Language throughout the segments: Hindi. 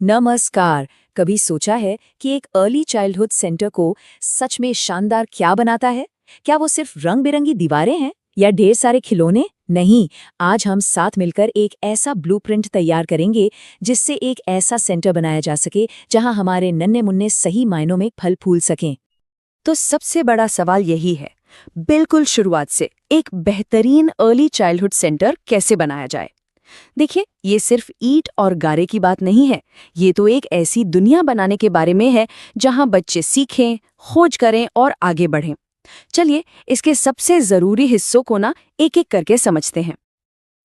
नमस्कार। कभी सोचा है कि एक अर्ली चाइल्डहुड सेंटर को सच में शानदार क्या बनाता है? क्या वो सिर्फ रंग बिरंगी दीवारें हैं या ढेर सारे खिलौने? नहीं, आज हम साथ मिलकर एक ऐसा ब्लूप्रिंट तैयार करेंगे जिससे एक ऐसा सेंटर बनाया जा सके जहां हमारे नन्हे मुन्ने सही मायनों में फल फूल सकें। तो सबसे बड़ा सवाल यही है, बिल्कुल शुरुआत से एक बेहतरीन अर्ली चाइल्डहुड सेंटर कैसे बनाया जाए। देखिए, ये सिर्फ ईंट और गारे की बात नहीं है। ये तो एक ऐसी दुनिया बनाने के बारे में है जहां बच्चे सीखें, खोज करें और आगे बढ़ें। चलिए, इसके सबसे जरूरी हिस्सों को ना एक एक करके समझते हैं।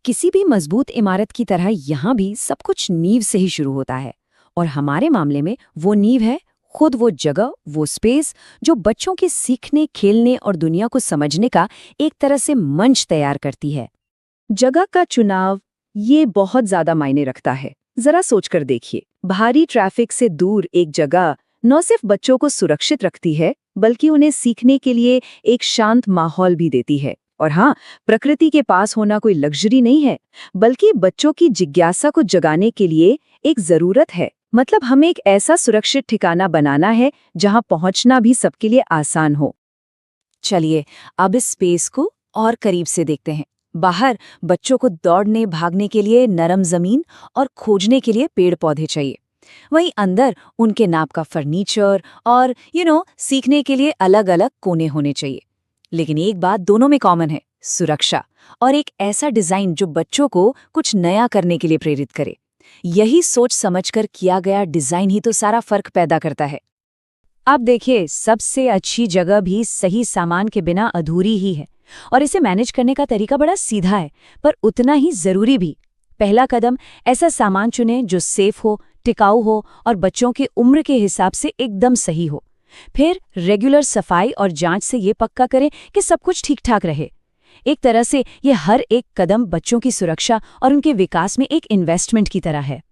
किसी भी मजबूत इमारत की तरह यहाँ भी सब कुछ नींव से ही शुरू होता है, और हमारे मामले में वो नींव है खुद वो जगह, वो स्पेस जो बच्चों के सीखने, खेलने और दुनिया को समझने का एक तरह से मंच तैयार करती है। जगह का चुनाव ये बहुत ज्यादा मायने रखता है। जरा सोचकर देखिए, भारी ट्रैफिक से दूर एक जगह न सिर्फ बच्चों को सुरक्षित रखती है, बल्कि उन्हें सीखने के लिए एक शांत माहौल भी देती है। और हाँ, प्रकृति के पास होना कोई लग्जरी नहीं है, बल्कि बच्चों की जिज्ञासा को जगाने के लिए एक जरूरत है। मतलब हमें एक ऐसा सुरक्षित ठिकाना बनाना है जहां पहुंचना भी सबके लिए आसान हो। चलिए, अब इस स्पेस को और करीब से देखते हैं। बाहर बच्चों को दौड़ने भागने के लिए नरम जमीन और खोजने के लिए पेड़ पौधे चाहिए। वहीं अंदर उनके नाप का फर्नीचर और सीखने के लिए अलग अलग कोने होने चाहिए। लेकिन एक बात दोनों में कॉमन है, सुरक्षा, और एक ऐसा डिजाइन जो बच्चों को कुछ नया करने के लिए प्रेरित करे। यही सोच समझकर किया गया डिजाइन ही तो सारा फर्क पैदा करता है। अब देखिए, सबसे अच्छी जगह भी सही सामान के बिना अधूरी ही है, और इसे मैनेज करने का तरीका बड़ा सीधा है, पर उतना ही जरूरी भी। पहला कदम, ऐसा सामान चुनें जो सेफ हो, टिकाऊ हो और बच्चों की उम्र के हिसाब से एकदम सही हो। फिर रेगुलर सफाई और जांच से ये पक्का करें कि सब कुछ ठीक ठाक रहे। एक तरह से ये हर एक कदम बच्चों की सुरक्षा और उनके विकास में एक इन्वेस्टमेंट की तरह है।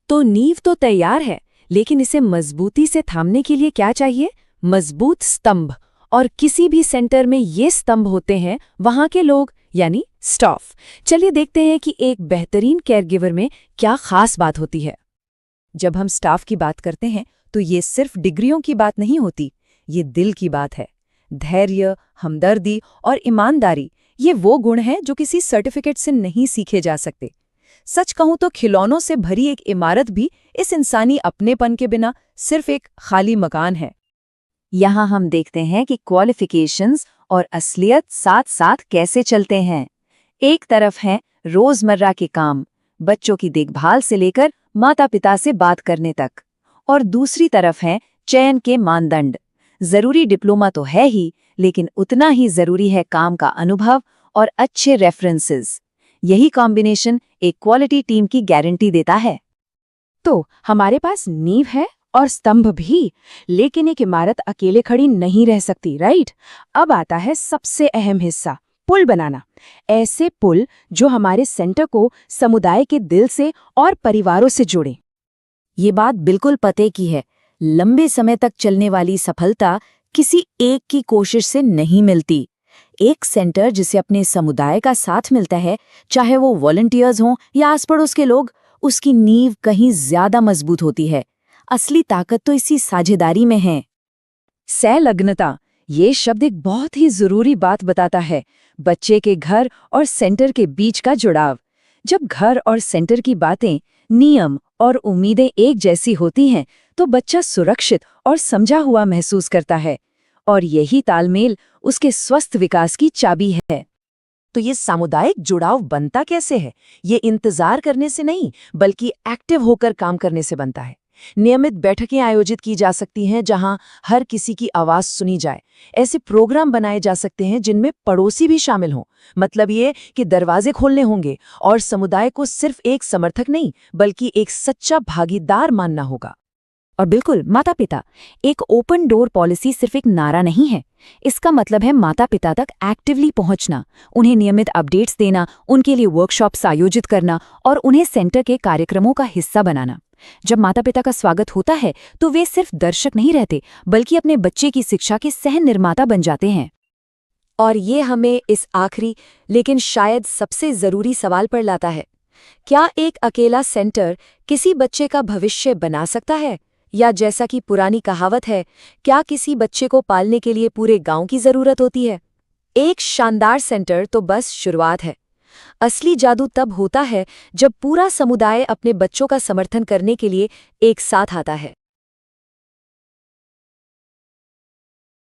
तो नींव तो तैयार है, लेकिन इसे मजबूती से थामने के लिए क्या चाहिए? मजबूत स्तंभ। और किसी भी सेंटर में ये स्तंभ होते हैं वहां के लोग, यानी स्टाफ। चलिए देखते हैं कि एक बेहतरीन केयरगिवर में क्या खास बात होती है। जब हम स्टाफ की बात करते हैं तो ये सिर्फ डिग्रियों की बात नहीं होती, ये दिल की बात है। धैर्य, हमदर्दी और ईमानदारी, ये वो गुण हैं जो किसी सर्टिफिकेट से नहीं सीखे जा सकते। सच कहूं तो खिलौनों से भरी एक इमारत भी इस इंसानी अपनेपन के बिना सिर्फ एक खाली मकान है। यहाँ हम देखते हैं कि क्वालिफिकेशंस और असलियत साथ साथ कैसे चलते हैं। एक तरफ है रोजमर्रा के काम, बच्चों की देखभाल से लेकर माता पिता से बात करने तक, और दूसरी तरफ है चयन के मानदंड। जरूरी डिप्लोमा तो है ही, लेकिन उतना ही जरूरी है काम का अनुभव और अच्छे रेफरेंसेस। यही कॉम्बिनेशन एक क्वालिटी टीम की गारंटी देता है। तो हमारे पास नींव है और स्तंभ भी, लेकिन एक इमारत अकेले खड़ी नहीं रह सकती, राइट? अब आता है सबसे अहम हिस्सा, पुल बनाना। ऐसे पुल जो हमारे सेंटर को समुदाय के दिल से और परिवारों से जोड़े। ये बात बिल्कुल पते की है, लंबे समय तक चलने वाली सफलता किसी एक की कोशिश से नहीं मिलती। एक सेंटर जिसे अपने समुदाय का साथ मिलता है, चाहे वो वॉलंटियर्स हों या आस पड़ोस के लोग, उसकी नींव कहीं ज्यादा मजबूत होती है। असली ताकत तो इसी साझेदारी में है। सहलग्नता, ये शब्द एक बहुत ही जरूरी बात बताता है, बच्चे के घर और सेंटर के बीच का जुड़ाव। जब घर और सेंटर की बातें, नियम और उम्मीदें एक जैसी होती हैं, तो बच्चा सुरक्षित और समझा हुआ महसूस करता है, और यही तालमेल उसके स्वस्थ विकास की चाबी है। तो ये सामुदायिक जुड़ाव बनता कैसे है? ये इंतजार करने से नहीं, बल्कि एक्टिव होकर काम करने से बनता है। नियमित बैठकें आयोजित की जा सकती हैं जहां हर किसी की आवाज सुनी जाए। ऐसे प्रोग्राम बनाए जा सकते हैं जिनमें पड़ोसी भी शामिल हों। मतलब ये कि दरवाजे खोलने होंगे और समुदाय को सिर्फ एक समर्थक नहीं, बल्कि एक सच्चा भागीदार मानना होगा। और बिल्कुल, माता पिता, एक ओपन डोर पॉलिसी सिर्फ एक नारा नहीं है। इसका मतलब है माता पिता तक एक्टिवली पहुंचना, उन्हें नियमित अपडेट्स देना, उनके लिए वर्कशॉप्स आयोजित करना और उन्हें सेंटर के कार्यक्रमों का हिस्सा बनाना। जब माता पिता का स्वागत होता है तो वे सिर्फ दर्शक नहीं रहते, बल्कि अपने बच्चे की शिक्षा के सह निर्माता बन जाते हैं। और ये हमें इस आखिरी लेकिन शायद सबसे जरूरी सवाल पर लाता है, क्या एक अकेला सेंटर किसी बच्चे का भविष्य बना सकता है? या जैसा कि पुरानी कहावत है, क्या किसी बच्चे को पालने के लिए पूरे गांव की जरूरत होती है? एक शानदार सेंटर तो बस शुरुआत है। असली जादू तब होता है जब पूरा समुदाय अपने बच्चों का समर्थन करने के लिए एक साथ आता है।